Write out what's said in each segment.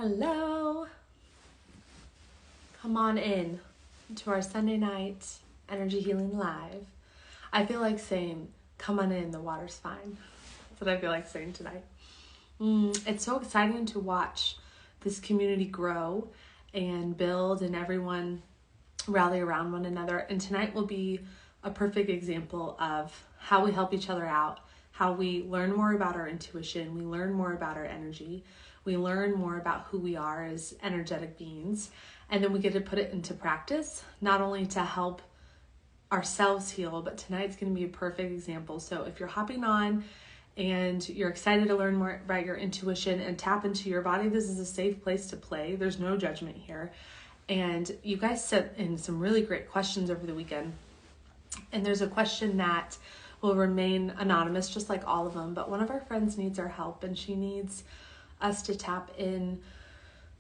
Hello. Come on in to our Sunday night Energy Healing Live. I feel like saying, come on in, the water's fine. That's what I feel like saying tonight. It's so exciting to watch this community grow and build and everyone rally around one another. And tonight will be a perfect example of how we help each other out, how we learn more about our intuition, we learn more about our energy, we learn more about who we are as energetic beings, and then we get to put it into practice, not only to help ourselves heal, but tonight's going to be a perfect example. So if you're hopping on and you're excited to learn more about your intuition and tap into your body, this is a safe place to play. There's no judgment here. And you guys sent in some really great questions over the weekend. And there's a question that will remain anonymous, just like all of them. But one of our friends needs our help, and she needs us to tap in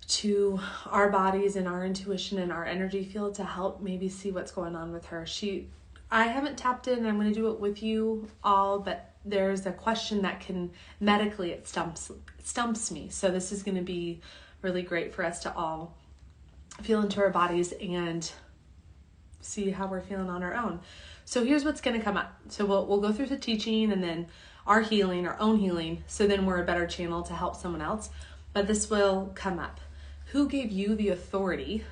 to our bodies and our intuition and our energy field to help maybe see what's going on with her. I haven't tapped in, and I'm going to do it with you all, but there's a question that can medically, it stumps me. So this is going to be really great for us to all feel into our bodies and see how we're feeling on our own. So here's what's going to come up. So we'll go through the teaching and then our healing, our own healing, so then we're a better channel to help someone else. But this will come up. Who gave you the authority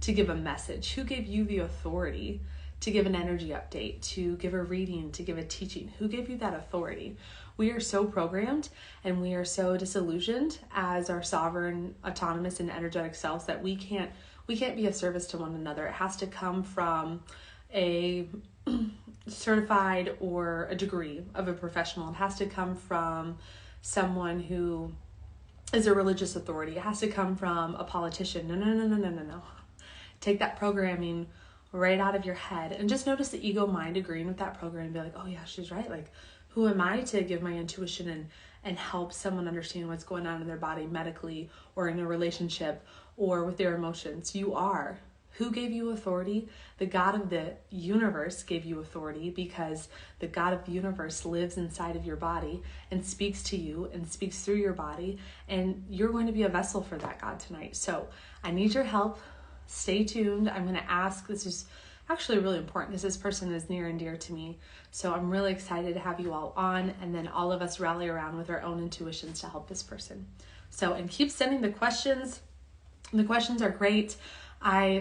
to give a message? Who gave you the authority to give an energy update, to give a reading, to give a teaching? Who gave you that authority? We are so programmed and we are so disillusioned as our sovereign, autonomous, and energetic selves that we can't be of service to one another. It has to come from a certified or a degree of a professional. It has to come from someone who is a religious authority. It has to come from a politician. No. Take that programming right out of your head and just notice the ego mind agreeing with that program and be like, oh yeah, she's right. Like, who am I to give my intuition and help someone understand what's going on in their body medically or in a relationship or with their emotions? You are. Who gave you authority? The God of the universe gave you authority, because the God of the universe lives inside of your body and speaks to you and speaks through your body, and you're going to be a vessel for that God tonight. So I need your help. Stay tuned. I'm going to ask, this is actually really important because this person is near and dear to me. So I'm really excited to have you all on, and then all of us rally around with our own intuitions to help this person. So, and keep sending the questions. The questions are great.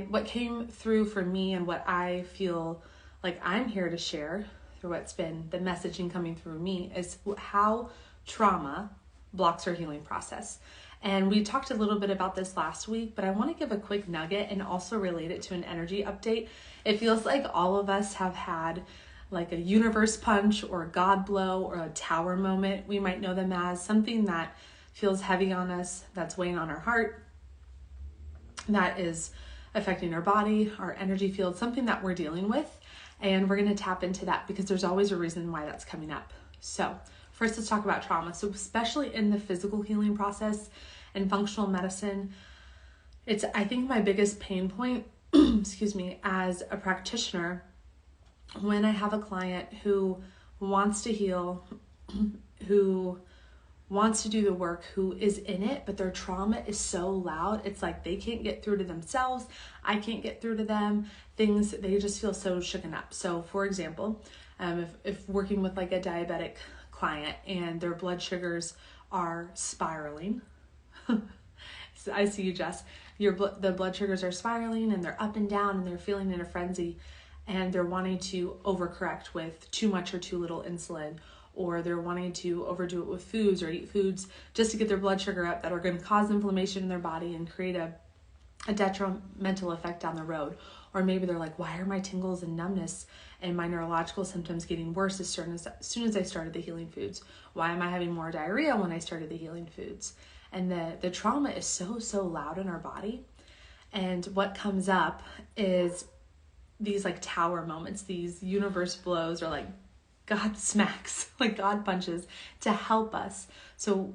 What came through for me and what I feel like I'm here to share through what's been the messaging coming through me is how trauma blocks our healing process. And we talked a little bit about this last week, but I want to give a quick nugget and also relate it to an energy update. It feels like all of us have had like a universe punch or a God blow or a tower moment. We might know them as something that feels heavy on us, that's weighing on our heart, that is affecting our body, our energy field, something that we're dealing with. And we're going to tap into that because there's always a reason why that's coming up. So first, let's talk about trauma. So especially in the physical healing process and functional medicine, it's, I think, my biggest pain point, as a practitioner, when I have a client who wants to heal, who wants to do the work, who is in it, but their trauma is so loud. It's like they can't get through to themselves. I can't get through to them. They just feel so shooken up. So for example, if working with like a diabetic client and their blood sugars are spiraling, so I see you, Jess, the blood sugars are spiraling and they're up and down and they're feeling in a frenzy and they're wanting to overcorrect with too much or too little insulin, or they're wanting to overdo it with foods or eat foods just to get their blood sugar up that are going to cause inflammation in their body and create a detrimental effect down the road. Or maybe they're like, why are my tingles and numbness and my neurological symptoms getting worse as soon as I started the healing foods? Why am I having more diarrhea when I started the healing foods? And the trauma is so loud in our body. And what comes up is these like tower moments, these universe blows, or like God smacks, like God punches to help us. So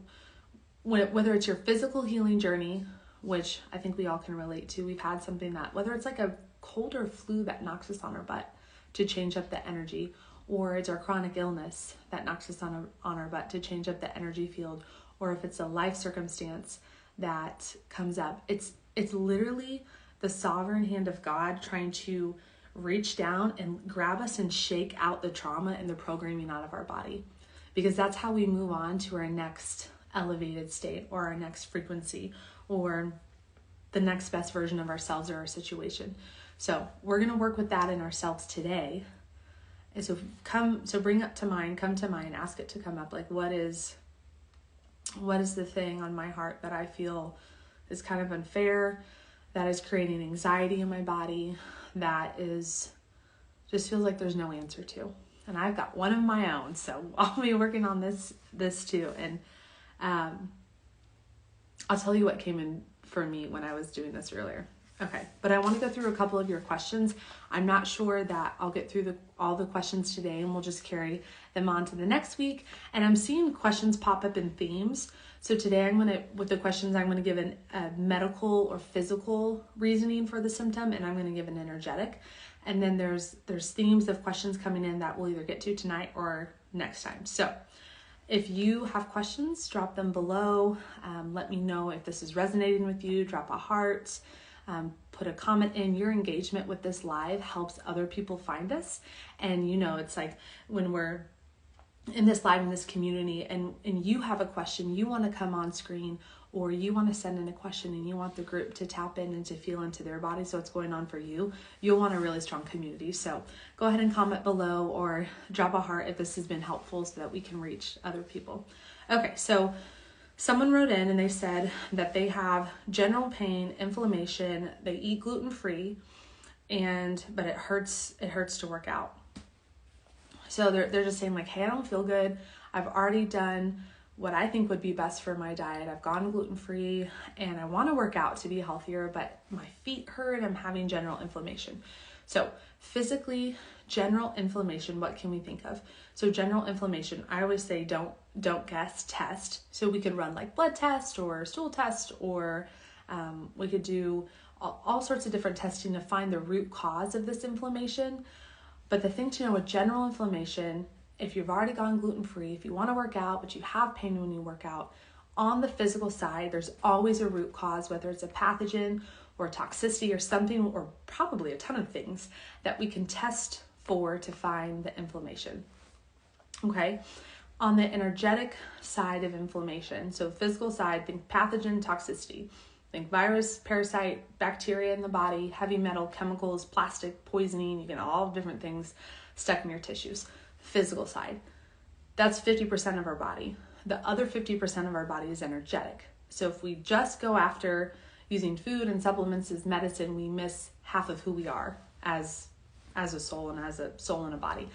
whether it's your physical healing journey, which I think we all can relate to, we've had something that, whether it's like a cold or flu that knocks us on our butt to change up the energy, or it's our chronic illness that knocks us on our butt to change up the energy field, or if it's a life circumstance that comes up. It's literally the sovereign hand of God trying to reach down and grab us and shake out the trauma and the programming out of our body, because that's how we move on to our next elevated state or our next frequency or the next best version of ourselves or our situation. So we're going to work with that in ourselves today. And so bring up to mind, come to mind, ask it to come up. Like, what is the thing on my heart that I feel is kind of unfair, that is creating anxiety in my body, that is just feels like there's no answer to. And I've got one of my own, so I'll be working on this too. And I'll tell you what came in for me when I was doing this earlier. Okay, but I want to go through a couple of your questions. I'm not sure that I'll get through all the questions today, and we'll just carry them on to the next week. And I'm seeing questions pop up in themes. So today with the questions, I'm going to give a medical or physical reasoning for the symptom, and I'm going to give an energetic. And then there's themes of questions coming in that we'll either get to tonight or next time. So if you have questions, drop them below. Let me know if this is resonating with you. Drop a heart. Put a comment in. Your engagement with this live helps other people find us. And it's like when we're in this live, in this community, and you have a question, you want to come on screen, or you want to send in a question and you want the group to tap in and to feel into their body, so what's going on for you, you'll want a really strong community. So go ahead and comment below or drop a heart if this has been helpful so that we can reach other people. Okay, so someone wrote in and they said that they have general pain, inflammation, they eat gluten-free, but it hurts to work out. So they're just saying like, hey, I don't feel good. I've already done what I think would be best for my diet. I've gone gluten-free and I want to work out to be healthier, but my feet hurt. I'm having general inflammation. So physically, general inflammation, what can we think of? So general inflammation, I always say don't guess, test. So we could run like blood test or stool test, or we could do all sorts of different testing to find the root cause of this inflammation. But the thing to know with general inflammation, if you've already gone gluten-free, if you want to work out, but you have pain when you work out, on the physical side, there's always a root cause, whether it's a pathogen or toxicity or something, or probably a ton of things that we can test for to find the inflammation. Okay. On the energetic side of inflammation, so physical side, think pathogen, toxicity. Think virus, parasite, bacteria in the body, heavy metal, chemicals, plastic, poisoning, you get all different things stuck in your tissues. Physical side, that's 50% of our body. The other 50% of our body is energetic. So if we just go after using food and supplements as medicine, we miss half of who we are as a soul and as a soul in a body.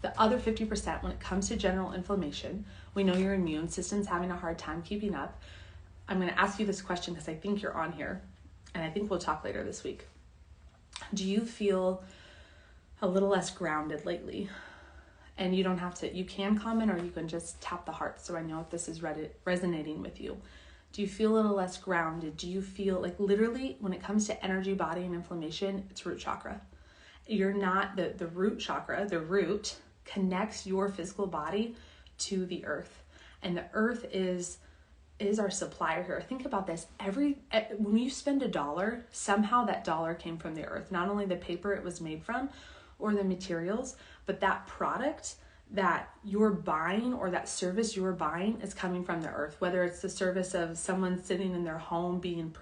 The other 50%, when it comes to general inflammation, we know your immune system's having a hard time keeping up. I'm going to ask you this question because I think you're on here, and I think we'll talk later this week. Do you feel a little less grounded lately? And you don't have to, you can comment or you can just tap the heart so I know if this is resonating with you. Do you feel a little less grounded? Do you feel like literally when it comes to energy, body, and inflammation, it's root chakra. You're not, the root chakra, the root connects your physical body to the earth. And the earth is our supplier here. Think about this. When you spend $1, somehow that dollar came from the earth. Not only the paper it was made from or the materials, but that product that you're buying or that service you're buying is coming from the earth. Whether it's the service of someone sitting in their home being,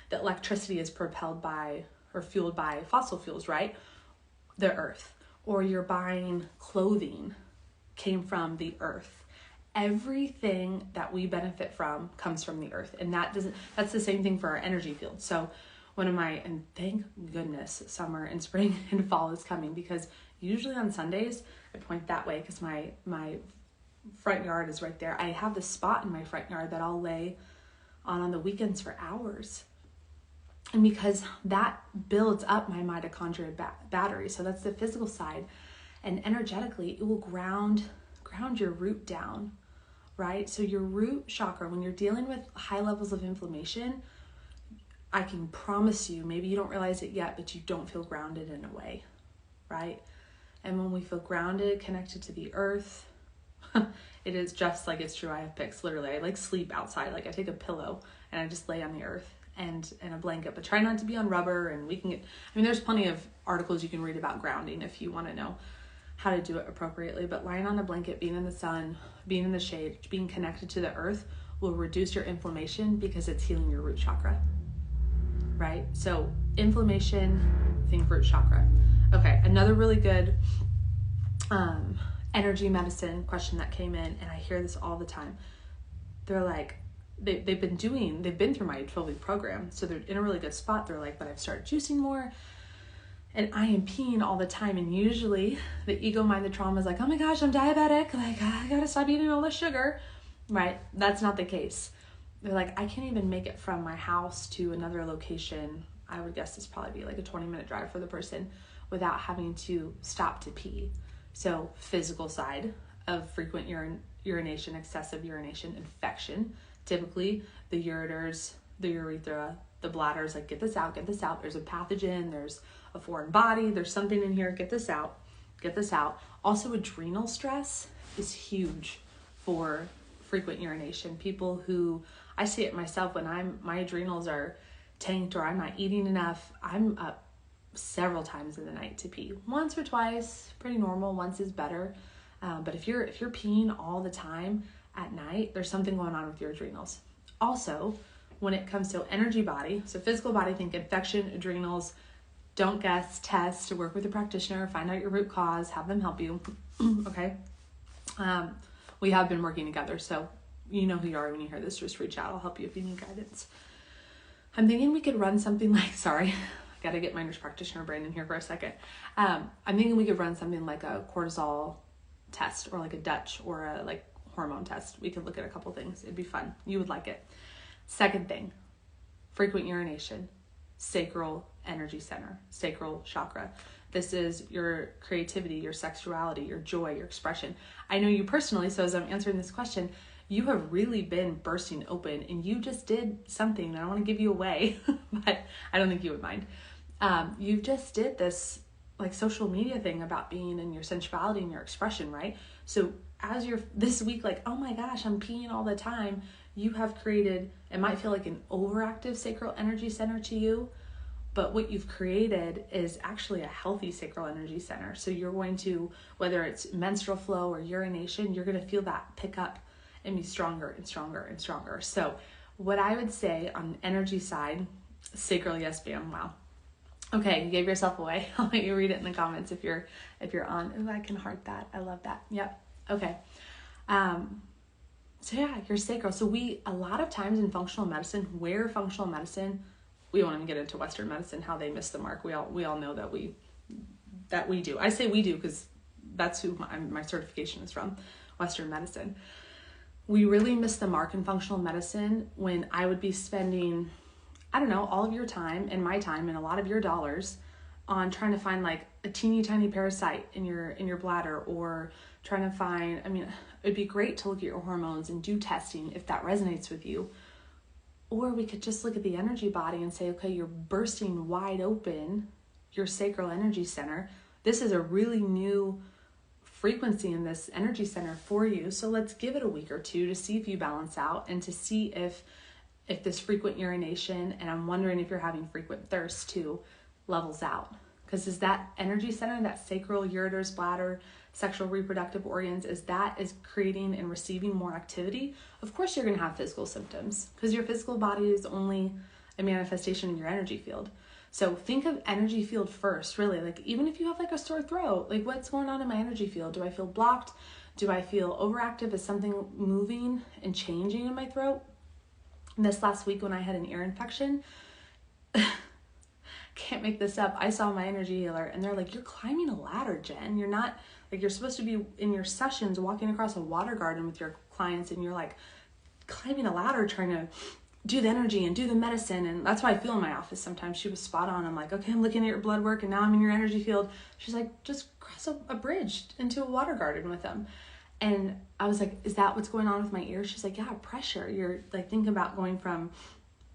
the electricity is propelled by or fueled by fossil fuels, right? The earth. Or you're buying clothing came from the earth. Everything that we benefit from comes from the earth. And that's the same thing for our energy field. So and thank goodness summer and spring and fall is coming, because usually on Sundays, I point that way because my front yard is right there. I have this spot in my front yard that I'll lay on the weekends for hours. And because that builds up my mitochondria battery. So that's the physical side. And energetically, it will ground your root down, right? So your root chakra, when you're dealing with high levels of inflammation, I can promise you, maybe you don't realize it yet, but you don't feel grounded in a way, right? And when we feel grounded, connected to the earth, It is just like it's true. I have pics. Literally, I like sleep outside. Like I take a pillow and I just lay on the earth and a blanket, but try not to be on rubber. And we can get, I mean, there's plenty of articles you can read about grounding if you want to know how to do it appropriately. But lying on a blanket, being in the sun, being in the shade, being connected to the earth will reduce your inflammation because it's healing your root chakra, right? So inflammation, think root chakra. Okay, another really good energy medicine question that came in, and I hear this all the time. They're like, they've been through my 12-week program, so they're in a really good spot. They're like, but I've started juicing more, and I am peeing all the time. And usually the ego mind, the trauma is like, oh my gosh, I'm diabetic. Like, I gotta stop eating all this sugar, right? That's not the case. They're like, I can't even make it from my house to another location. I would guess this probably be like a 20-minute drive for the person without having to stop to pee. So physical side of frequent urination, excessive urination, infection. Typically the ureters, the urethra, the bladders, like get this out. There's a pathogen, there's a foreign body, there's something in here, get this out. Also adrenal stress is huge for frequent urination. People who, I see it myself when my adrenals are tanked or I'm not eating enough, I'm up several times in the night to pee. Once or twice, pretty normal. Once is better. But if you're peeing all the time at night, there's something going on with your adrenals. Also, when it comes to energy body, so physical body, think infection, adrenals, don't guess, test, work with a practitioner, find out your root cause, have them help you. Okay. We have been working together, so you know who you are when you hear this. Just reach out. I'll help you if you need guidance. I'm thinking we could run something like, got to get my nurse practitioner brain in here for a second. I'm thinking we could run something like a cortisol test or like a Dutch or a like hormone test. We could look at a couple things. It'd be fun. You would like it. Second thing, frequent urination, sacral energy center, sacral chakra. This is your creativity, your sexuality, your joy, your expression. I know you personally, so as I'm answering this question, you have really been bursting open and you just did something. I don't want to give you away, but I don't think you would mind. You just did this like social media thing about being in your sensuality and your expression, right? So as you're this week, like, oh my gosh, I'm peeing all the time. You have created, it might feel like an overactive sacral energy center to you, but what you've created is actually a healthy sacral energy center. So you're going to, whether it's menstrual flow or urination, you're going to feel that pick up and be stronger and stronger and stronger. So what I would say on the energy side, sacral, yes, ma'am, wow. Okay, you gave yourself away. I'll let you read it in the comments if you're on. Ooh, I can heart that. I love that. Yep. Okay. So yeah, your sacral. So a lot of times in functional medicine, we won't even get into Western medicine, how they miss the mark. We all know that we do. I say we do because that's who my certification is from, Western medicine. We really miss the mark in functional medicine when I would be spending, I don't know, all of your time and my time and a lot of your dollars on trying to find like a teeny tiny parasite in your bladder, or trying to find, I mean, it'd be great to look at your hormones and do testing if that resonates with you. Or we could just look at the energy body and say, okay, you're bursting wide open your sacral energy center. This is a really new frequency in this energy center for you. So let's give it a week or two to see if you balance out and to see if this frequent urination, and I'm wondering if you're having frequent thirst too, levels out. Because is that energy center, that sacral, ureters, bladder, sexual reproductive organs, is creating and receiving more activity? Of course you're going to have physical symptoms because your physical body is only a manifestation of your energy field. So think of energy field first, really. Like even if you have like a sore throat, like what's going on in my energy field? Do I feel blocked? Do I feel overactive? Is something moving and changing in my throat? And this last week when I had an ear infection, can't make this up, I saw my energy healer and they're like, you're climbing a ladder, Jen. You're not, like you're supposed to be in your sessions walking across a water garden with your clients and you're like climbing a ladder trying to do the energy and do the medicine. And that's why I feel in my office sometimes. She was spot on. I'm like, okay, I'm looking at your blood work and now I'm in your energy field. She's like, just cross a bridge into a water garden with them. And I was like, is that what's going on with my ears? She's like, yeah, pressure. You're like, think about going from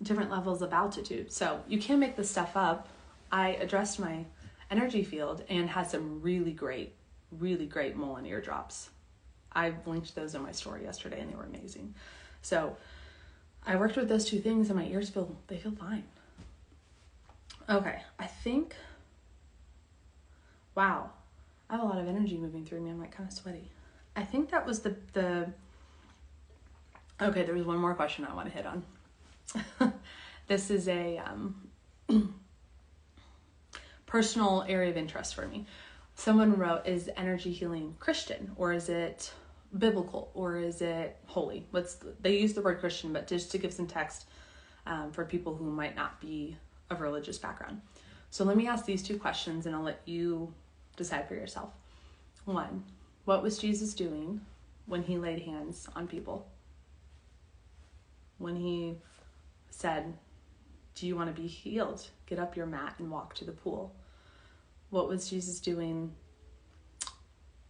different levels of altitude. So you can't make this stuff up. I addressed my energy field and had some really great mole and eardrops. I linked those in my story yesterday and they were amazing. So I worked with those 2 things and my ears feel fine. Okay, I think, wow, I have a lot of energy moving through me. I'm like kind of sweaty. I think that was okay, there was one more question I want to hit on. This is a personal area of interest for me. Someone wrote, is energy healing Christian, or is it biblical, or is it holy? They use the word Christian, but just to give some text for people who might not be of religious background. So let me ask these 2 questions and I'll let you decide for yourself. 1, what was Jesus doing when he laid hands on people? When he said, do you want to be healed? Get up your mat and walk to the pool. What was Jesus doing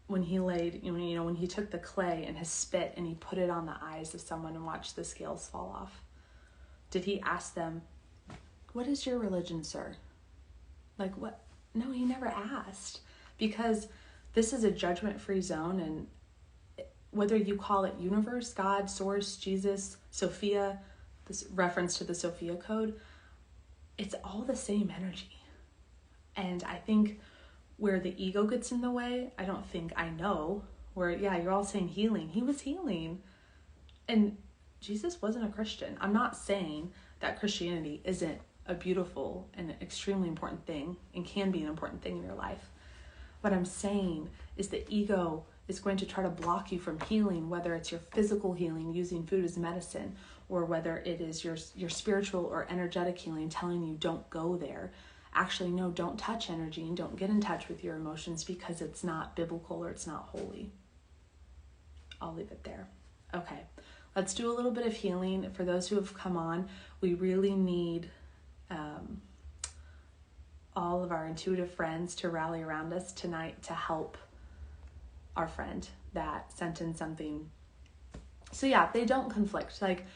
when he when he took the clay and his spit and he put it on the eyes of someone and watched the scales fall off? Did he ask them, what is your religion, sir? Like what? No, he never asked, because this is a judgment-free zone, and whether you call it universe, God, source, Jesus, Sophia, this reference to the Sophia code, it's all the same energy. And I think where the ego gets in the way, where, you're all saying healing. He was healing. And Jesus wasn't a Christian. I'm not saying that Christianity isn't a beautiful and extremely important thing and can be an important thing in your life. What I'm saying is the ego is going to try to block you from healing, whether it's your physical healing using food as medicine, or whether it is your spiritual or energetic healing telling you don't go there. Actually, no, don't touch energy and don't get in touch with your emotions because it's not biblical or it's not holy. I'll leave it there. Okay, let's do a little bit of healing. For those who have come on, we really need all of our intuitive friends to rally around us tonight to help our friend that sent in something. So they don't conflict. Like,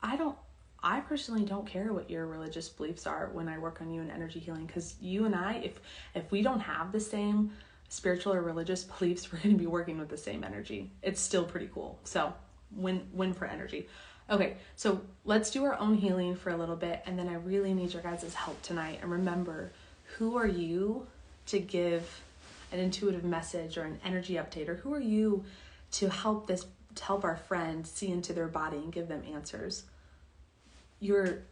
I personally don't care what your religious beliefs are when I work on you in energy healing, because you and I, if we don't have the same spiritual or religious beliefs, we're going to be working with the same energy. It's still pretty cool. So win for energy. Okay, so let's do our own healing for a little bit, and then I really need your guys' help tonight. And remember, who are you to give an intuitive message or an energy update, or who are you to help our friend see into their body and give them answers? You're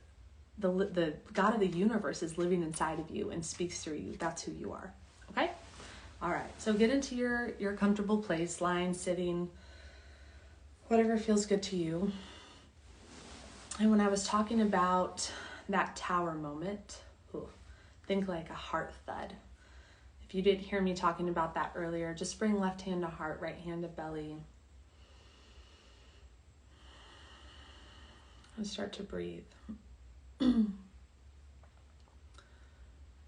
the God of the universe is living inside of you and speaks through you. That's who you are. Okay? All right. So get into your comfortable place, lying, sitting, whatever feels good to you. And when I was talking about that tower moment, think like a heart thud. If you didn't hear me talking about that earlier, just bring left hand to heart, right hand to belly. And start to breathe.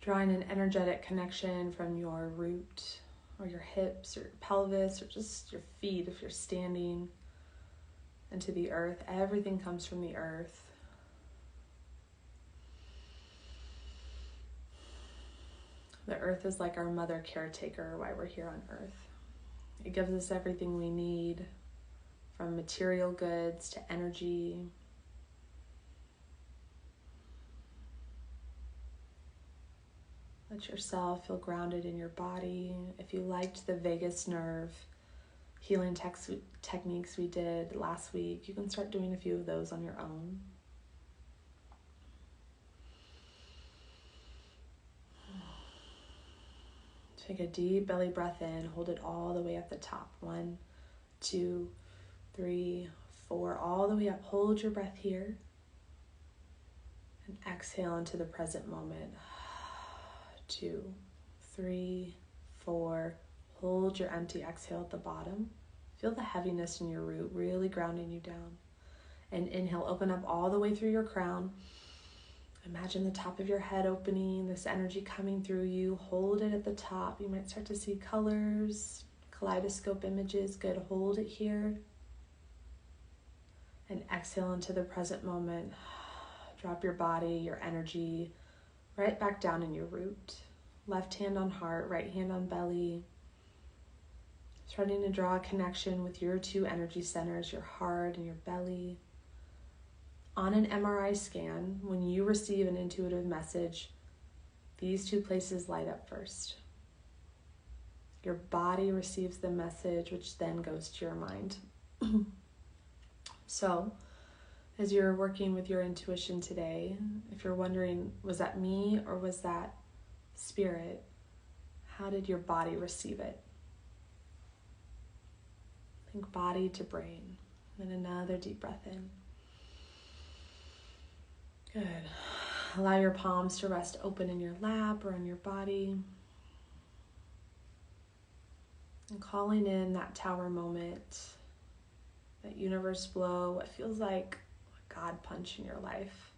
Drawing an energetic connection from your root or your hips or pelvis or just your feet if you're standing into the earth. Everything comes from the earth. The earth is like our mother caretaker while we're here on earth. It gives us everything we need, from material goods to energy. Let yourself feel grounded in your body. If you liked the vagus nerve healing techniques we did last week, you can start doing a few of those on your own. Take a deep belly breath in. Hold it all the way at the top. 1, 2, 3, 4. All the way up. Hold your breath here. And exhale into the present moment. 2, 3, 4. Hold your empty exhale at the bottom. Feel the heaviness in your root, really grounding you down. And inhale, open up all the way through your crown. Imagine the top of your head opening, this energy coming through you. Hold it at the top. You might start to see colors, kaleidoscope images. Good. Hold it here. And exhale into the present moment. Drop your body, your energy, right back down in your root. Left hand on heart, right hand on belly. Starting to draw a connection with your two energy centers, your heart and your belly. On an MRI scan, when you receive an intuitive message, these two places light up first. Your body receives the message, which then goes to your mind. So, as you're working with your intuition today, if you're wondering, was that me or was that spirit? How did your body receive it? Think body to brain. And another deep breath in. Good. Allow your palms to rest open in your lap or on your body. And calling in that tower moment, that universe flow, what feels like a God punch in your life.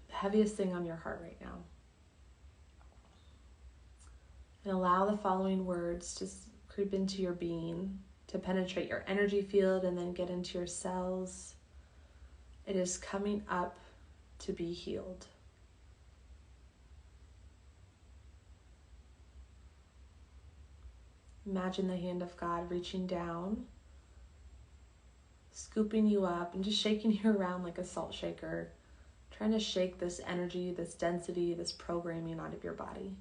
The heaviest thing on your heart right now. And allow the following words to creep into your being, to penetrate your energy field and then get into your cells. It is coming up to be healed. Imagine the hand of God reaching down, scooping you up and just shaking you around like a salt shaker, trying to shake this energy, this density, this programming out of your body.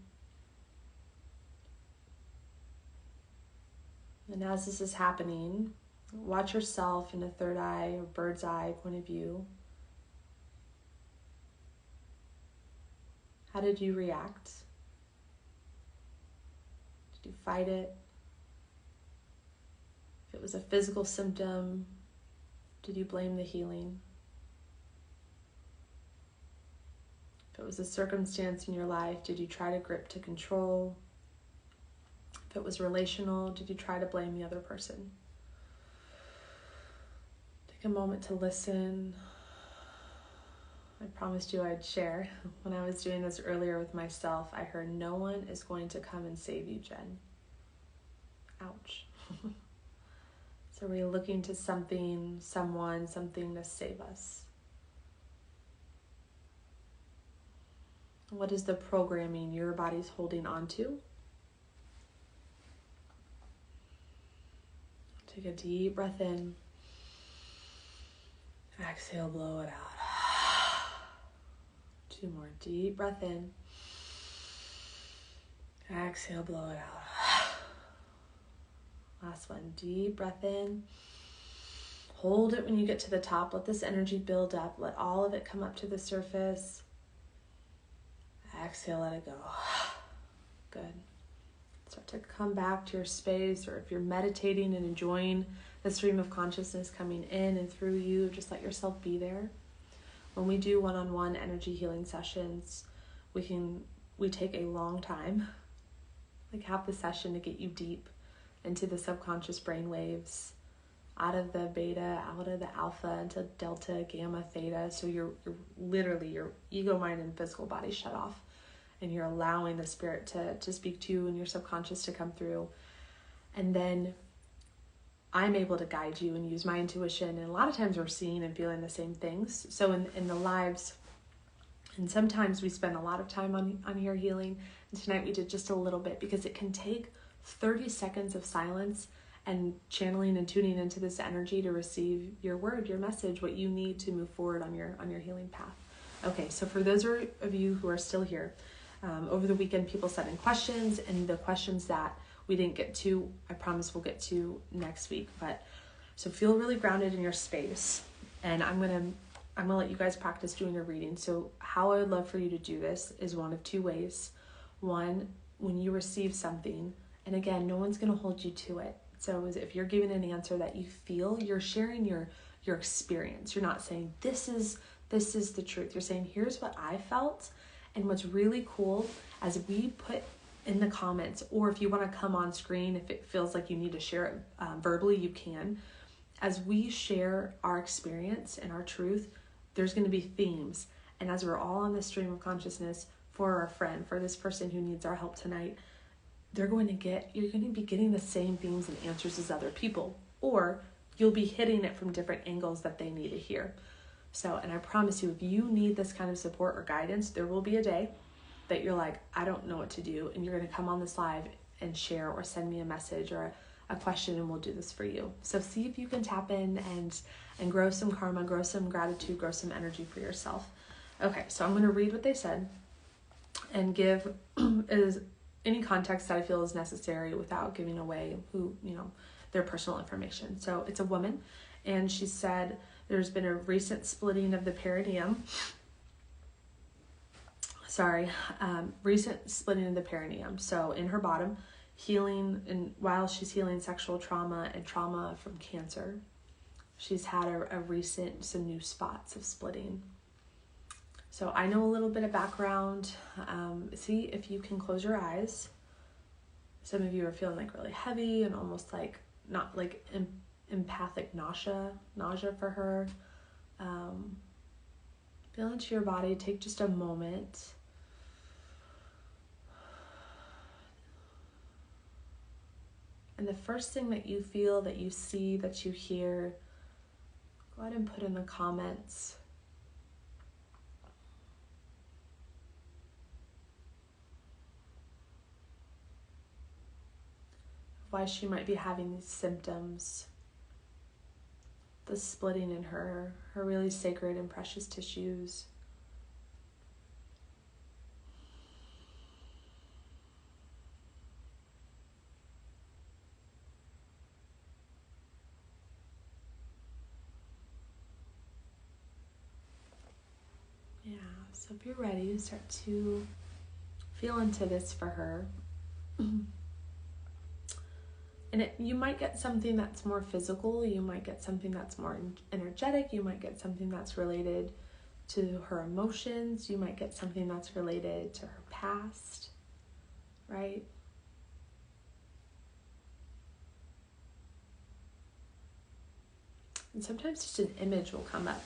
And as this is happening, watch yourself in a third eye or bird's eye point of view. How did you react? Did you fight it? If it was a physical symptom, did you blame the healing? If it was a circumstance in your life, did you try to grip to control? If it was relational, did you try to blame the other person? Take a moment to listen. I promised you I'd share. When I was doing this earlier with myself, I heard, no one is going to come and save you, Jen. Ouch. So we're looking to something, someone, something to save us. What is the programming your body's holding on to? Take a deep breath in. Exhale, blow it out. 2 more. Deep breath in. Exhale, blow it out. Last one. Deep breath in. Hold it when you get to the top. Let this energy build up. Let all of it come up to the surface. Exhale, let it go. Good. Start to come back to your space, or if you're meditating and enjoying the stream of consciousness coming in and through you, just let yourself be there. When we do one-on-one energy healing sessions, we take a long time, like half the session, to get you deep into the subconscious brain waves, out of the beta, out of the alpha, into delta, gamma, theta. So you're literally, your ego, mind, and physical body shut off. And you're allowing the spirit to speak to you and your subconscious to come through. And then I'm able to guide you and use my intuition. And a lot of times we're seeing and feeling the same things. So in the lives, and sometimes we spend a lot of time on here healing. And tonight we did just a little bit, because it can take 30 seconds of silence and channeling and tuning into this energy to receive your word, your message, what you need to move forward on your healing path. Okay, so for those of you who are still here, over the weekend, people sent in questions, and the questions that we didn't get to, I promise we'll get to next week. But so feel really grounded in your space, and I'm gonna let you guys practice doing your reading. So how I would love for you to do this is one of 2 ways. One, when you receive something, and again, no one's gonna hold you to it. So if you're giving an answer that you feel, you're sharing your experience. You're not saying this is the truth. You're saying, here's what I felt. And what's really cool, as we put in the comments, or if you want to come on screen, if it feels like you need to share it verbally, you can. As we share our experience and our truth, there's going to be themes. And as we're all on this stream of consciousness for our friend, for this person who needs our help tonight, you're going to be getting the same themes and answers as other people. Or you'll be hitting it from different angles that they need to hear. So, and I promise you, if you need this kind of support or guidance, there will be a day that you're like, I don't know what to do, and you're going to come on this live and share or send me a message or a question, and we'll do this for you. So see if you can tap in and grow some karma, grow some gratitude, grow some energy for yourself. Okay, so I'm going to read what they said and give is any context that I feel is necessary without giving away their personal information. So it's a woman, and she said there's been a recent splitting of the perineum. Recent splitting of the perineum. So in her bottom, healing, and while she's healing sexual trauma and trauma from cancer, she's had some new spots of splitting. So I know a little bit of background. See if you can close your eyes. Some of you are feeling like really heavy and almost like not like empathic nausea for her. Feel into your body. Take just a moment. And the first thing that you feel, that you see, that you hear, go ahead and put in the comments. Why she might be having these symptoms. The splitting in her really sacred and precious tissues. Yeah, so if you're ready, start to feel into this for her. And you might get something that's more physical, you might get something that's more energetic, you might get something that's related to her emotions, you might get something that's related to her past, right? And sometimes just an image will come up.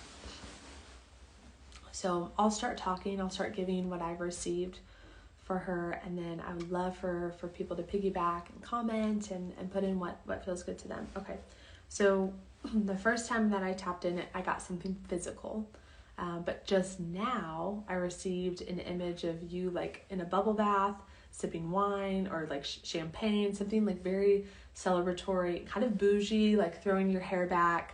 So I'll start talking, I'll start giving what I've received for her, and then I would love for people to piggyback and comment and put in what feels good to them. Okay, so the first time that I tapped in it, I got something physical, but just now I received an image of you like in a bubble bath, sipping wine or like champagne, something like very celebratory, kind of bougie, like throwing your hair back.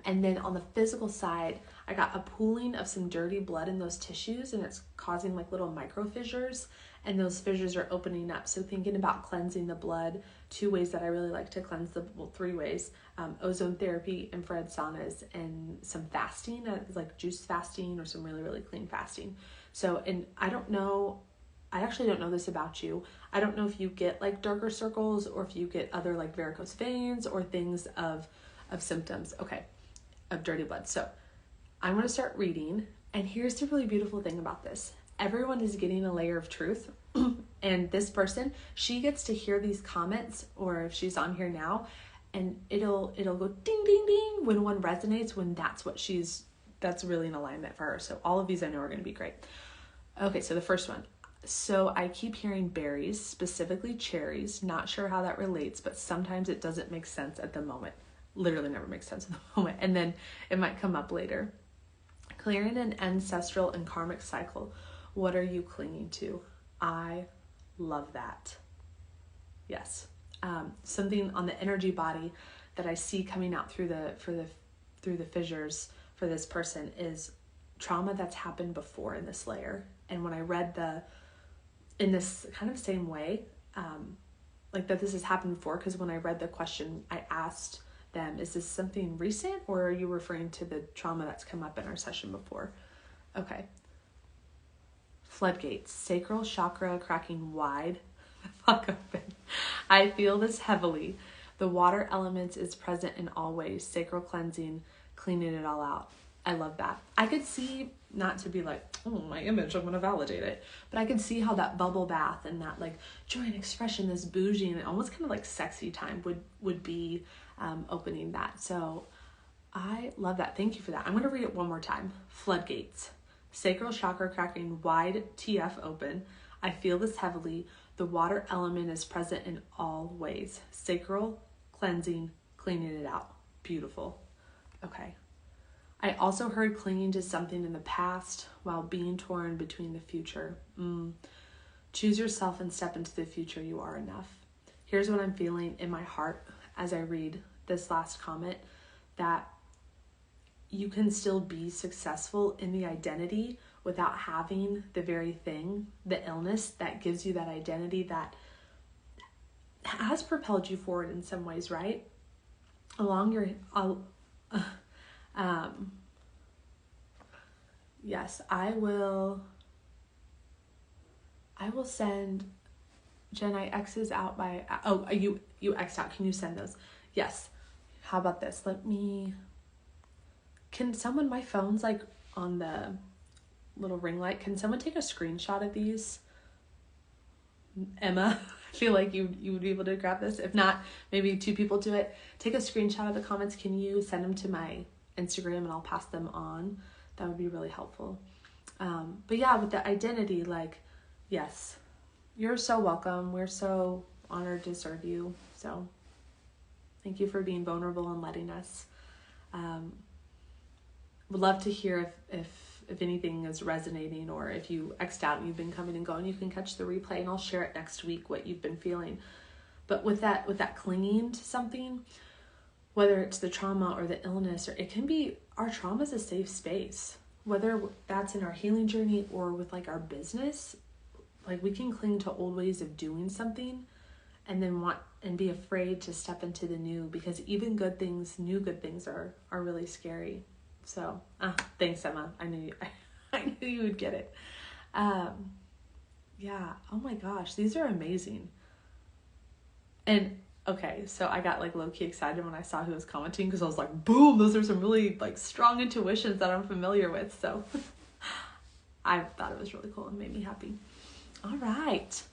And then on the physical side, I got a pooling of some dirty blood in those tissues, and it's causing like little micro fissures, and those fissures are opening up. So thinking about cleansing the blood, 2 ways that I really like to cleanse well, 3 ways, ozone therapy, infrared saunas, and some fasting, like juice fasting or some really, really clean fasting. So, and I actually don't know this about you. I don't know if you get like darker circles or if you get other like varicose veins or things of symptoms, of dirty blood. So I'm going to start reading, and here's the really beautiful thing about this. Everyone is getting a layer of truth, and this person, she gets to hear these comments, or if she's on here now, and it'll go ding, ding, ding when one resonates, when that's really in alignment for her. So all of these I know are going to be great. Okay, so the first one. So I keep hearing berries, specifically cherries. Not sure how that relates, but sometimes it doesn't make sense at the moment. Literally never makes sense at the moment. And then it might come up later. Clearing an ancestral and karmic cycle. What are you clinging to? I love that. Yes. Something on the energy body that I see coming out through the fissures for this person is trauma that's happened before in this layer. And when I read in this kind of same way, like that this has happened before, because when I read the question, I asked them, is this something recent, or are you referring to the trauma that's come up in our session before? Okay. Floodgates, sacral chakra cracking wide the fuck open. I feel this heavily. The water element is present in all ways. Sacral cleansing, cleaning it all out. I love that. I could see, not to be like, oh, my image, I'm going to validate it, but I could see how that bubble bath and that like joy and expression, this bougie and almost kind of like sexy time would be opening that. So I love that. Thank you for that. I'm going to read it one more time. Floodgates, sacral chakra cracking wide, TF open. I feel this heavily. The water element is present in all ways. Sacral cleansing, cleaning it out. Beautiful. Okay. I also heard clinging to something in the past while being torn between the future. Choose yourself and step into the future. You are enough. Here's what I'm feeling in my heart as I read this last comment, that you can still be successful in the identity without having the very thing, the illness that gives you that identity that has propelled you forward in some ways, right? Along your, yes, I will send Gen I X's out by, you X'd out. Can you send those? Yes. How about this? Can someone, my phone's like on the little ring light. Can someone take a screenshot of these? Emma, I feel like you would be able to grab this. If not, maybe 2 people do it. Take a screenshot of the comments. Can you send them to my Instagram and I'll pass them on? That would be really helpful. But yeah, with the identity, like, yes, you're so welcome. We're so honored to serve you. So thank you for being vulnerable and letting us. Would love to hear if anything is resonating, or if you X'd out and you've been coming and going, you can catch the replay and I'll share it next week, what you've been feeling. But with that clinging to something, whether it's the trauma or the illness, or it can be, our trauma is a safe space, whether that's in our healing journey or with like our business. Like, we can cling to old ways of doing something and then be afraid to step into the new, because even new good things are really scary. So, thanks, Emma. I knew you would get it. Yeah. Oh my gosh, these are amazing. And okay, so I got like low-key excited when I saw who was commenting, because I was like, boom, those are some really like strong intuitions that I'm familiar with. So I thought it was really cool and made me happy. All right.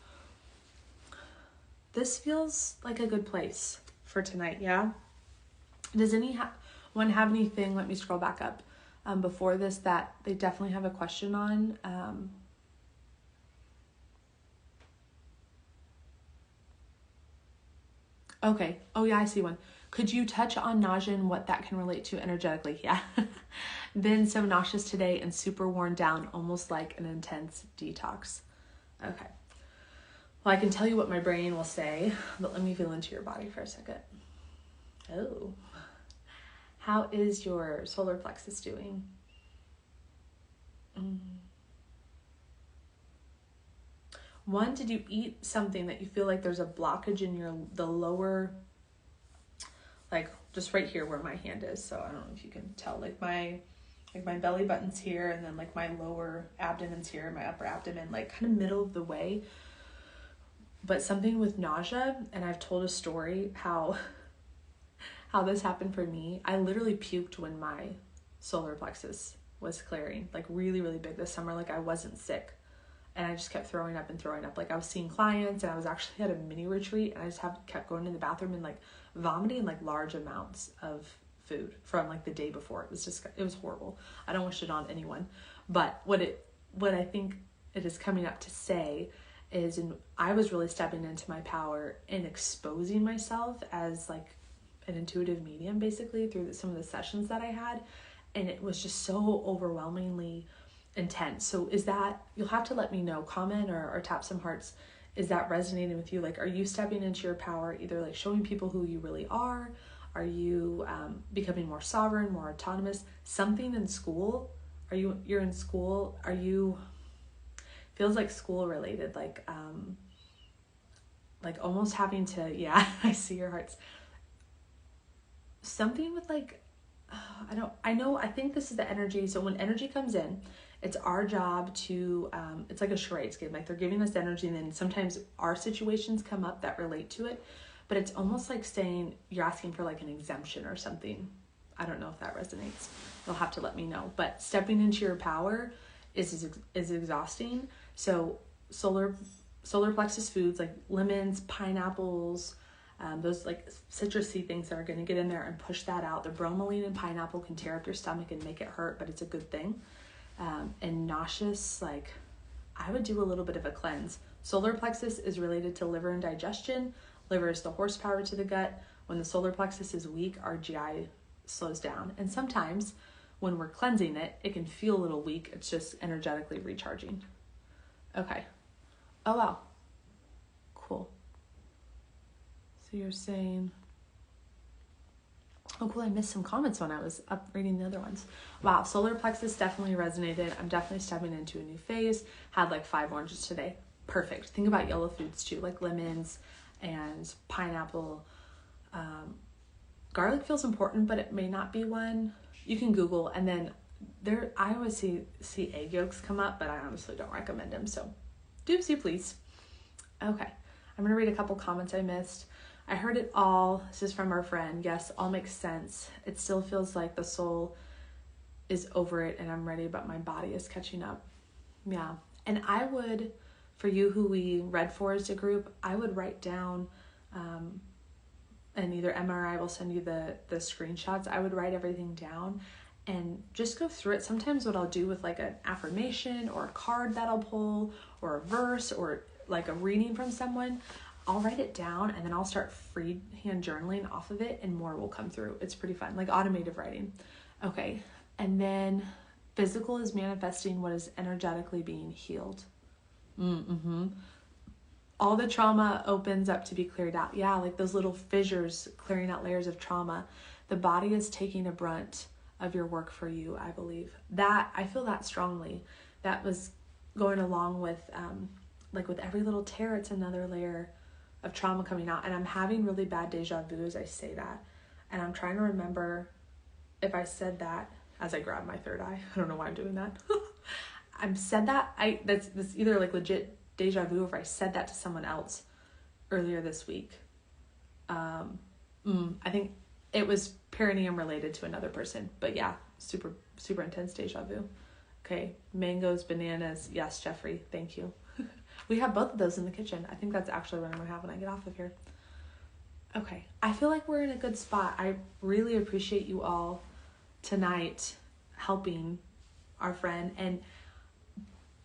This feels like a good place for tonight, yeah? Does anyone have anything, let me scroll back up, before this that they definitely have a question on? Okay. Oh yeah, I see one. Could you touch on nausea and what that can relate to energetically? Yeah. Been so nauseous today and super worn down, almost like an intense detox. Okay. Well, I can tell you what my brain will say, but let me feel into your body for a second. Oh. How is your solar plexus doing? One, did you eat something that you feel like there's a blockage in the lower, like just right here where my hand is? So I don't know if you can tell, like my belly button's here, and then like my lower abdomen's here, my upper abdomen, like kind of middle of the way. But something with nausea, and I've told a story how this happened for me. I literally puked when my solar plexus was clearing, like really, really big this summer. Like, I wasn't sick, and I just kept throwing up. Like, I was seeing clients, and I was actually at a mini retreat, and I just kept going to the bathroom and like vomiting like large amounts of food from like the day before. It was horrible. I don't wish it on anyone. But what I think it is coming up to say is, I was really stepping into my power and exposing myself as like an intuitive medium, basically, through some of the sessions that I had. And it was just so overwhelmingly intense. So is that, you'll have to let me know, comment or tap some hearts. Is that resonating with you? Like, are you stepping into your power, either like showing people who you really are? Are you becoming more sovereign, more autonomous? Something in school? You're in school? Feels like school related, like almost having to, yeah, I see your hearts. Something with like, I think this is the energy. So when energy comes in, it's our job to, it's like a charades game. Like, they're giving us energy, and then sometimes our situations come up that relate to it. But it's almost like saying, you're asking for like an exemption or something. I don't know if that resonates. You'll have to let me know. But stepping into your power is exhausting. So solar plexus foods like lemons, pineapples, those like citrusy things that are going to get in there and push that out. The bromelain in pineapple can tear up your stomach and make it hurt, but it's a good thing. And nauseous, like, I would do a little bit of a cleanse. Solar plexus is related to liver and digestion. Liver is the horsepower to the gut. When the solar plexus is weak, our GI slows down. And sometimes when we're cleansing it, it can feel a little weak. It's just energetically recharging. Okay. Oh, wow. Cool. So you're saying... Oh, cool. I missed some comments when I was up reading the other ones. Wow. Solar plexus definitely resonated. I'm definitely stepping into a new phase. Had like 5 oranges today. Perfect. Think about yellow foods too, like lemons and pineapple. Garlic feels important, but it may not be one. You can Google, and then I always see egg yolks come up, but I honestly don't recommend them. So doopsie please. Okay. I'm going to read a couple comments I missed. I heard it all. This is from our friend. Yes, all makes sense. It still feels like the soul is over it and I'm ready, but my body is catching up. Yeah. And I would, for you who we read for as a group, I would write down, and either Emma or I will send you the screenshots. I would write everything down and just go through it. Sometimes what I'll do with like an affirmation or a card that I'll pull or a verse or like a reading from someone, I'll write it down and then I'll start freehand journaling off of it and more will come through. It's pretty fun, like automated writing. Okay. And then physical is manifesting what is energetically being healed. Mm-hmm. All the trauma opens up to be cleared out. Yeah, like those little fissures, clearing out layers of trauma. The body is taking a brunt of your work for you, I believe. That, I feel that strongly. That was going along with, like with every little tear, it's another layer of trauma coming out. And I'm having really bad deja vu as I say that. And I'm trying to remember if I said that as I grab my third eye. I don't know why I'm doing that. I've said that. That's either like legit deja vu or if I said that to someone else earlier this week. I think it was perineum related to another person. But yeah, super, super intense deja vu. Okay, mangoes, bananas. Yes, Jeffrey, thank you. We have both of those in the kitchen. I think that's actually what I'm going to have when I get off of here. Okay, I feel like we're in a good spot. I really appreciate you all tonight helping our friend. And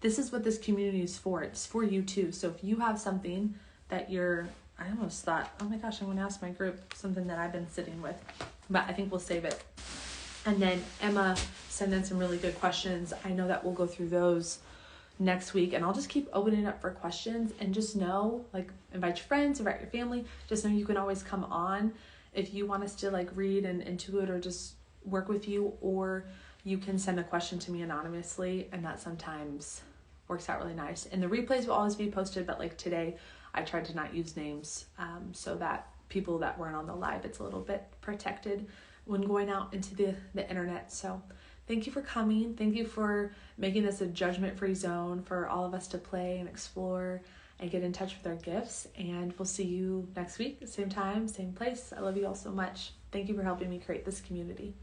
this is what this community is for. It's for you too. So if you have something that I almost thought, oh my gosh, I'm going to ask my group something that I've been sitting with. But I think we'll save it. And then Emma sent in some really good questions. I know that we'll go through those next week, and I'll just keep opening it up for questions. And just know, like, invite your friends, invite your family. Just know you can always come on if you want us to like read and intuit or just work with you, or you can send a question to me anonymously, and that sometimes works out really nice. And the replays will always be posted, but like today I tried to not use names so that people that weren't on the live, it's a little bit protected when going out into the internet. So thank you for coming. Thank you for making this a judgment-free zone for all of us to play and explore and get in touch with our gifts. And we'll see you next week, same time, same place. I love you all so much. Thank you for helping me create this community.